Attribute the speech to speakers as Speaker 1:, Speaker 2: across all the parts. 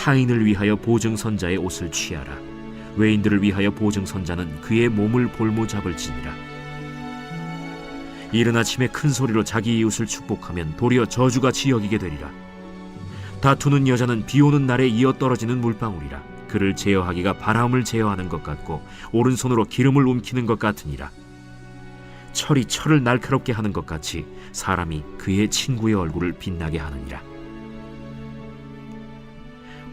Speaker 1: 타인을 위하여 보증선자의 옷을 취하라. 외인들을 위하여 보증선자는 그의 몸을 볼모 잡을지니라. 이른 아침에 큰 소리로 자기 이웃을 축복하면 도리어 저주같이 여기게 되리라. 다투는 여자는 비오는 날에 이어 떨어지는 물방울이라. 그를 제어하기가 바람을 제어하는 것 같고 오른손으로 기름을 움키는 것 같으니라. 철이 철을 날카롭게 하는 것 같이 사람이 그의 친구의 얼굴을 빛나게 하느니라.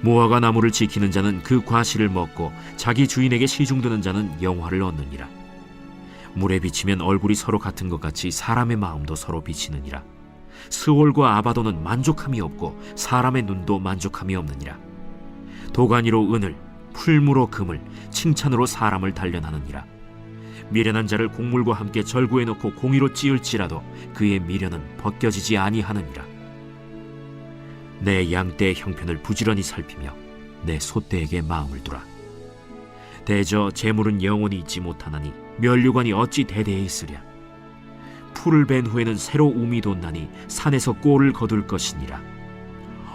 Speaker 1: 무화과 나무를 지키는 자는 그 과실을 먹고 자기 주인에게 시중드는 자는 영화를 얻느니라. 물에 비치면 얼굴이 서로 같은 것 같이 사람의 마음도 서로 비치느니라. 스올과 아바도는 만족함이 없고 사람의 눈도 만족함이 없느니라. 도가니로 은을, 풀무로 금을, 칭찬으로 사람을 단련하느니라. 미련한 자를 곡물과 함께 절구해 놓고 공의로 찌을지라도 그의 미련은 벗겨지지 아니하느니라. 내 양떼의 형편을 부지런히 살피며 내 소떼에게 마음을 두라. 대저 재물은 영원히 있지 못하나니 면류관이 어찌 대대에 있으랴. 풀을 벤 후에는 새로 움이 돋나니 산에서 꼴을 거둘 것이니라.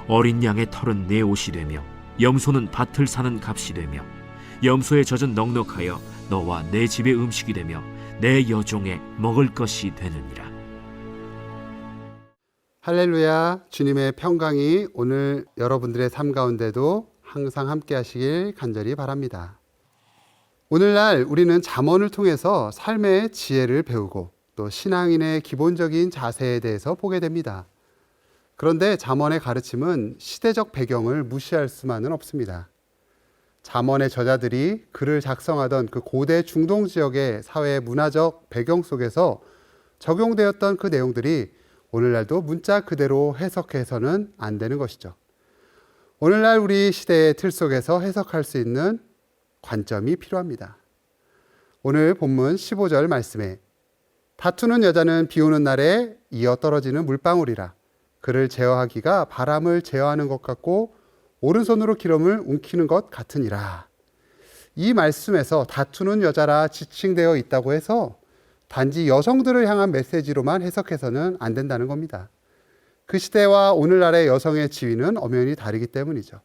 Speaker 1: 어린 양의 털은 내 옷이 되며 염소는 밭을 사는 값이 되며 염소의 젖은 넉넉하여 너와 내 집의 음식이 되며 내 여종의 먹을 것이 되느니라.
Speaker 2: 할렐루야. 주님의 평강이 오늘 여러분들의 삶 가운데도 항상 함께 하시길 간절히 바랍니다. 오늘날 우리는 잠언을 통해서 삶의 지혜를 배우고 또 신앙인의 기본적인 자세에 대해서 보게 됩니다. 그런데 잠언의 가르침은 시대적 배경을 무시할 수만은 없습니다. 잠언의 저자들이 글을 작성하던 그 고대 중동 지역의 사회 문화적 배경 속에서 적용되었던 그 내용들이 오늘날도 문자 그대로 해석해서는 안 되는 것이죠. 오늘날 우리 시대의 틀 속에서 해석할 수 있는 관점이 필요합니다. 오늘 본문 15절 말씀에 다투는 여자는 비 오는 날에 이어 떨어지는 물방울이라. 그를 제어하기가 바람을 제어하는 것 같고 오른손으로 기름을 움키는 것 같으니라. 이 말씀에서 다투는 여자라 지칭되어 있다고 해서 단지 여성들을 향한 메시지로만 해석해서는 안 된다는 겁니다. 그 시대와 오늘날의 여성의 지위는 엄연히 다르기 때문이죠.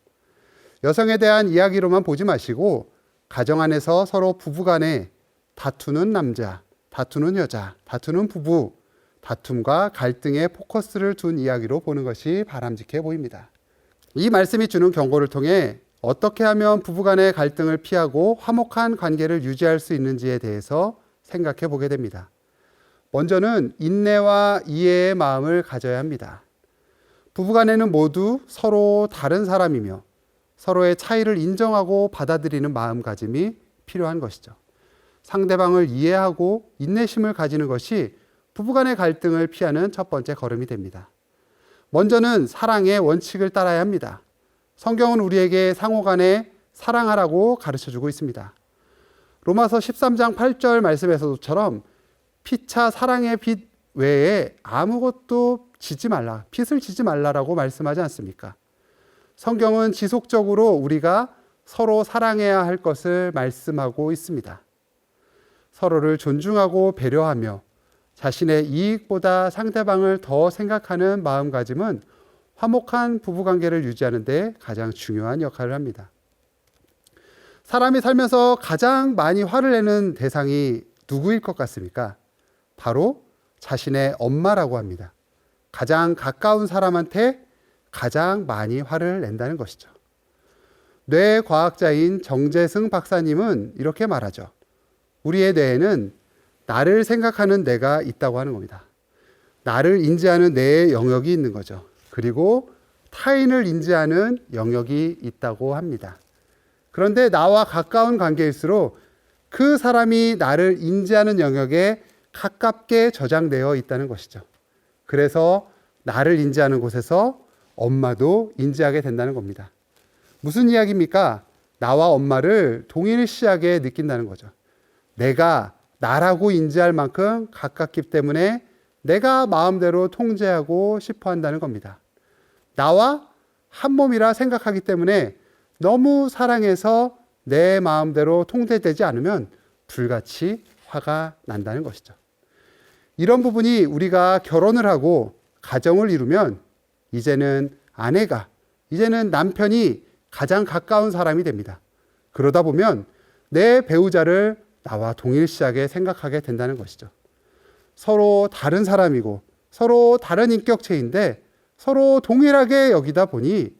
Speaker 2: 여성에 대한 이야기로만 보지 마시고 가정 안에서 서로 부부간에 다투는 남자, 다투는 여자, 다투는 부부, 다툼과 갈등에 포커스를 둔 이야기로 보는 것이 바람직해 보입니다. 이 말씀이 주는 경고를 통해 어떻게 하면 부부간의 갈등을 피하고 화목한 관계를 유지할 수 있는지에 대해서 생각해 보게 됩니다. 먼저는 인내와 이해의 마음을 가져야 합니다. 부부간에는 모두 서로 다른 사람이며 서로의 차이를 인정하고 받아들이는 마음가짐이 필요한 것이죠. 상대방을 이해하고 인내심을 가지는 것이 부부간의 갈등을 피하는 첫 번째 걸음이 됩니다. 먼저는 사랑의 원칙을 따라야 합니다. 성경은 우리에게 상호간에 사랑하라고 가르쳐주고 있습니다. 로마서 13장 8절 말씀에서도처럼 피차 사랑의 빚 외에 아무것도 지지 말라, 빚을 지지 말라라고 말씀하지 않습니까? 성경은 지속적으로 우리가 서로 사랑해야 할 것을 말씀하고 있습니다. 서로를 존중하고 배려하며 자신의 이익보다 상대방을 더 생각하는 마음가짐은 화목한 부부관계를 유지하는 데 가장 중요한 역할을 합니다. 사람이 살면서 가장 많이 화를 내는 대상이 누구일 것 같습니까? 바로 자신의 엄마라고 합니다. 가장 가까운 사람한테 가장 많이 화를 낸다는 것이죠. 뇌과학자인 정재승 박사님은 이렇게 말하죠. 우리의 뇌에는 나를 생각하는 내가 있다고 하는 겁니다. 나를 인지하는 뇌의 영역이 있는 거죠. 그리고 타인을 인지하는 영역이 있다고 합니다. 그런데 나와 가까운 관계일수록 그 사람이 나를 인지하는 영역에 가깝게 저장되어 있다는 것이죠. 그래서 나를 인지하는 곳에서 엄마도 인지하게 된다는 겁니다. 무슨 이야기입니까? 나와 엄마를 동일시하게 느낀다는 거죠. 내가 나라고 인지할 만큼 가깝기 때문에 내가 마음대로 통제하고 싶어 한다는 겁니다. 나와 한 몸이라 생각하기 때문에 너무 사랑해서 내 마음대로 통제되지 않으면 불같이 화가 난다는 것이죠. 이런 부분이 우리가 결혼을 하고 가정을 이루면 이제는 아내가, 이제는 남편이 가장 가까운 사람이 됩니다. 그러다 보면 내 배우자를 나와 동일시하게 생각하게 된다는 것이죠. 서로 다른 사람이고 서로 다른 인격체인데 서로 동일하게 여기다 보니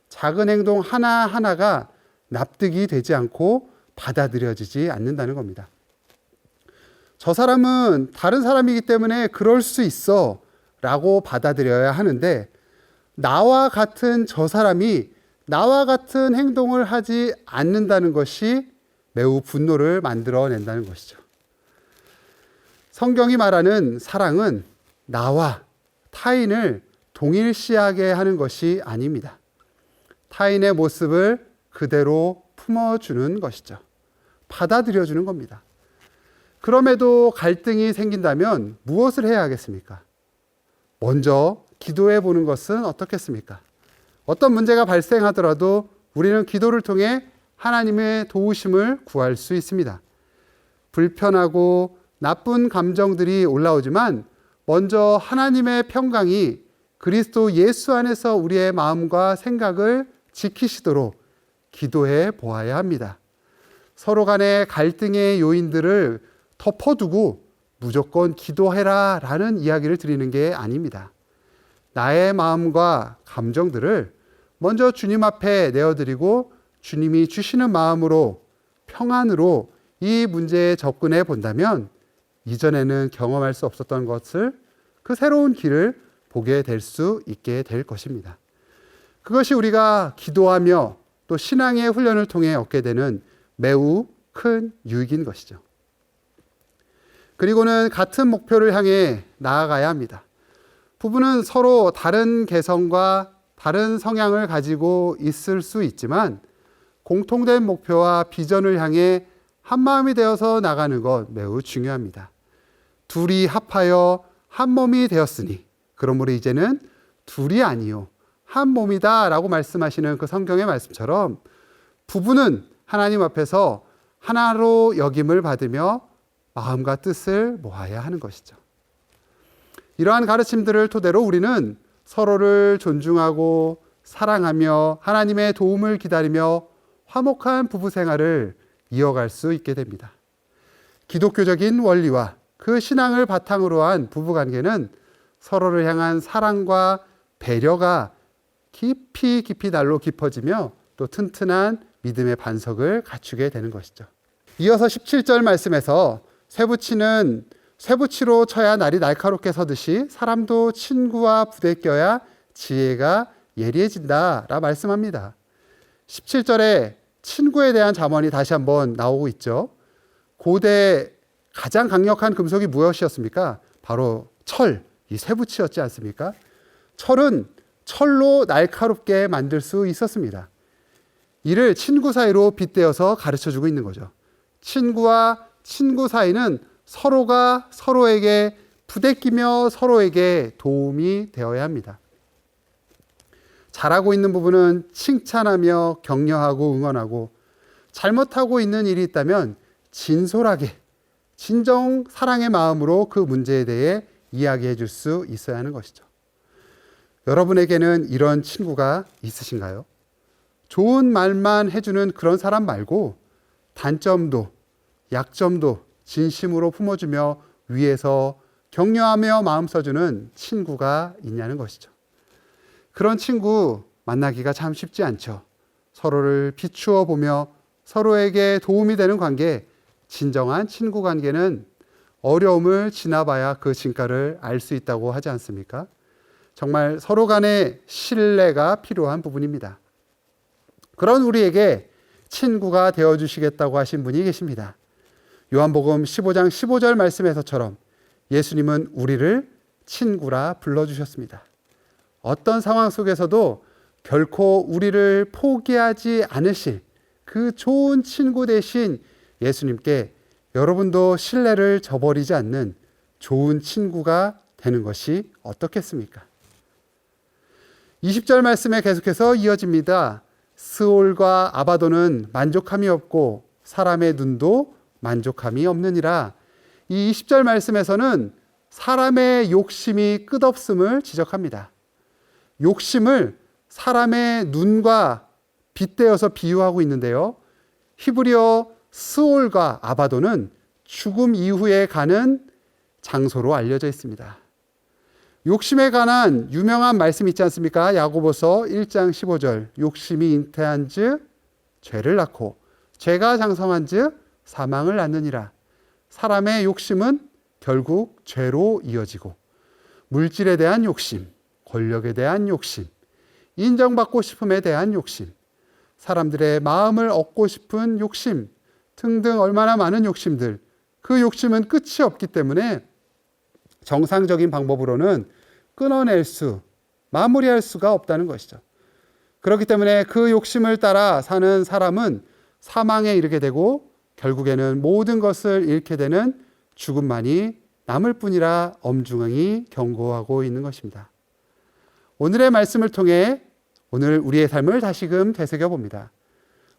Speaker 2: 작은 행동 하나하나가 납득이 되지 않고 받아들여지지 않는다는 겁니다. 저 사람은 다른 사람이기 때문에 그럴 수 있어 라고 받아들여야 하는데 나와 같은 저 사람이 나와 같은 행동을 하지 않는다는 것이 매우 분노를 만들어낸다는 것이죠. 성경이 말하는 사랑은 나와 타인을 동일시하게 하는 것이 아닙니다. 타인의 모습을 그대로 품어주는 것이죠. 받아들여주는 겁니다. 그럼에도 갈등이 생긴다면 무엇을 해야 하겠습니까? 먼저 기도해 보는 것은 어떻겠습니까? 어떤 문제가 발생하더라도 우리는 기도를 통해 하나님의 도우심을 구할 수 있습니다. 불편하고 나쁜 감정들이 올라오지만 먼저 하나님의 평강이 그리스도 예수 안에서 우리의 마음과 생각을 지키시도록 기도해 보아야 합니다. 서로 간의 갈등의 요인들을 덮어두고 무조건 기도해라 라는 이야기를 드리는 게 아닙니다. 나의 마음과 감정들을 먼저 주님 앞에 내어드리고 주님이 주시는 마음으로 평안으로 이 문제에 접근해 본다면 이전에는 경험할 수 없었던 것을 그 새로운 길을 보게 될 수 있게 될 것입니다. 그것이 우리가 기도하며 또 신앙의 훈련을 통해 얻게 되는 매우 큰 유익인 것이죠. 그리고는 같은 목표를 향해 나아가야 합니다. 부부는 서로 다른 개성과 다른 성향을 가지고 있을 수 있지만 공통된 목표와 비전을 향해 한마음이 되어서 나가는 것 매우 중요합니다. 둘이 합하여 한 몸이 되었으니 그러므로 이제는 둘이 아니요 한 몸이다 라고 말씀하시는 그 성경의 말씀처럼 부부는 하나님 앞에서 하나로 여김을 받으며 마음과 뜻을 모아야 하는 것이죠. 이러한 가르침들을 토대로 우리는 서로를 존중하고 사랑하며 하나님의 도움을 기다리며 화목한 부부 생활을 이어갈 수 있게 됩니다. 기독교적인 원리와 그 신앙을 바탕으로 한 부부관계는 서로를 향한 사랑과 배려가 깊이 날로 깊어지며 또 튼튼한 믿음의 반석을 갖추게 되는 것이죠. 이어서 17절 말씀에서 쇠붙이로 쳐야 날이 날카롭게 서듯이 사람도 친구와 부대껴야 지혜가 예리해진다 라 말씀합니다. 17절에 친구에 대한 잠언이 다시 한번 나오고 있죠. 고대 가장 강력한 금속이 무엇이었습니까? 바로 철, 이 쇠붙이였지 않습니까? 철은 철로 날카롭게 만들 수 있었습니다. 이를 친구 사이로 빗대어서 가르쳐주고 있는 거죠. 친구와 친구 사이는 서로가 서로에게 부대끼며 서로에게 도움이 되어야 합니다. 잘하고 있는 부분은 칭찬하며 격려하고 응원하고 잘못하고 있는 일이 있다면 진솔하게 진정 사랑의 마음으로 그 문제에 대해 이야기해 줄 수 있어야 하는 것이죠. 여러분에게는 이런 친구가 있으신가요? 좋은 말만 해주는 그런 사람 말고 단점도 약점도 진심으로 품어주며 위에서 격려하며 마음 써주는 친구가 있냐는 것이죠. 그런 친구 만나기가 참 쉽지 않죠. 서로를 비추어 보며 서로에게 도움이 되는 관계, 진정한 친구 관계는 어려움을 지나봐야 그 진가를 알 수 있다고 하지 않습니까? 정말 서로 간의 신뢰가 필요한 부분입니다. 그런 우리에게 친구가 되어주시겠다고 하신 분이 계십니다. 요한복음 15장 15절 말씀에서처럼 예수님은 우리를 친구라 불러주셨습니다. 어떤 상황 속에서도 결코 우리를 포기하지 않으실 그 좋은 친구 대신 예수님께 여러분도 신뢰를 저버리지 않는 좋은 친구가 되는 것이 어떻겠습니까? 20절 말씀에 계속해서 이어집니다. 스올과 아바도는 만족함이 없고 사람의 눈도 만족함이 없느니라. 이 20절 말씀에서는 사람의 욕심이 끝없음을 지적합니다. 욕심을 사람의 눈과 빗대어서 비유하고 있는데요. 히브리어 스올과 아바도는 죽음 이후에 가는 장소로 알려져 있습니다. 욕심에 관한 유명한 말씀 있지 않습니까? 야고보서 1장 15절. 욕심이 잉태한즉 죄를 낳고 죄가 장성한즉 사망을 낳느니라. 사람의 욕심은 결국 죄로 이어지고 물질에 대한 욕심, 권력에 대한 욕심, 인정받고 싶음에 대한 욕심, 사람들의 마음을 얻고 싶은 욕심 등등 얼마나 많은 욕심들, 그 욕심은 끝이 없기 때문에 정상적인 방법으로는 끊어낼 수, 마무리할 수가 없다는 것이죠. 그렇기 때문에 그 욕심을 따라 사는 사람은 사망에 이르게 되고 결국에는 모든 것을 잃게 되는 죽음만이 남을 뿐이라 엄중히 경고하고 있는 것입니다. 오늘의 말씀을 통해 오늘 우리의 삶을 다시금 되새겨 봅니다.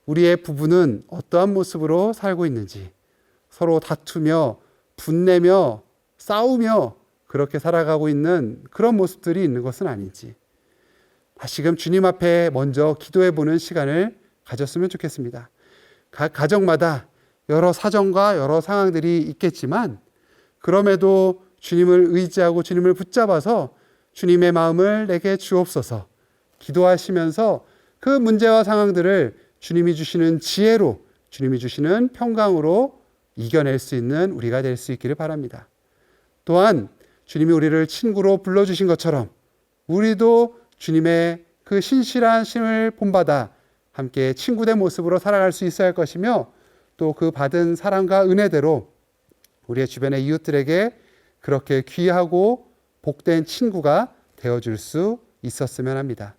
Speaker 2: 우리의 부부는 어떠한 모습으로 살고 있는지, 서로 다투며 분내며 싸우며 그렇게 살아가고 있는 그런 모습들이 있는 것은 아닌지, 다시금 주님 앞에 먼저 기도해 보는 시간을 가졌으면 좋겠습니다. 각 가정마다 여러 사정과 여러 상황들이 있겠지만 그럼에도 주님을 의지하고 주님을 붙잡아서 주님의 마음을 내게 주옵소서 기도하시면서 그 문제와 상황들을 주님이 주시는 지혜로, 주님이 주시는 평강으로 이겨낼 수 있는 우리가 될 수 있기를 바랍니다. 또한 주님이 우리를 친구로 불러주신 것처럼 우리도 주님의 그 신실한 신을 본받아 함께 친구된 모습으로 살아갈 수 있어야 할 것이며, 또 그 받은 사랑과 은혜대로 우리의 주변의 이웃들에게 그렇게 귀하고 복된 친구가 되어줄 수 있었으면 합니다.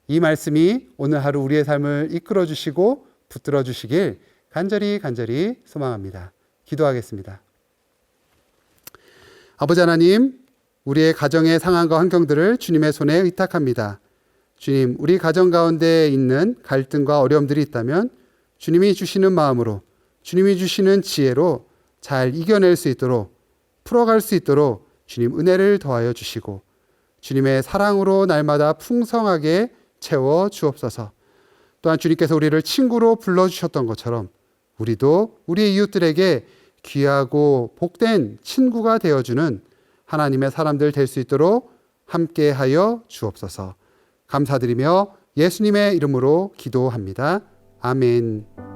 Speaker 2: 이 말씀이 오늘 하루 우리의 삶을 이끌어 주시고 붙들어 주시길 간절히 소망합니다. 기도하겠습니다. 아버지 하나님, 우리의 가정의 상황과 환경들을 주님의 손에 의탁합니다. 주님, 우리 가정 가운데 있는 갈등과 어려움들이 있다면 주님이 주시는 마음으로, 주님이 주시는 지혜로 잘 이겨낼 수 있도록, 풀어갈 수 있도록 주님 은혜를 더하여 주시고 주님의 사랑으로 날마다 풍성하게 채워 주옵소서. 또한 주님께서 우리를 친구로 불러주셨던 것처럼 우리도 우리의 이웃들에게 귀하고 복된 친구가 되어주는 하나님의 사람들 될 수 있도록 함께하여 주옵소서. 감사드리며 예수님의 이름으로 기도합니다. 아멘.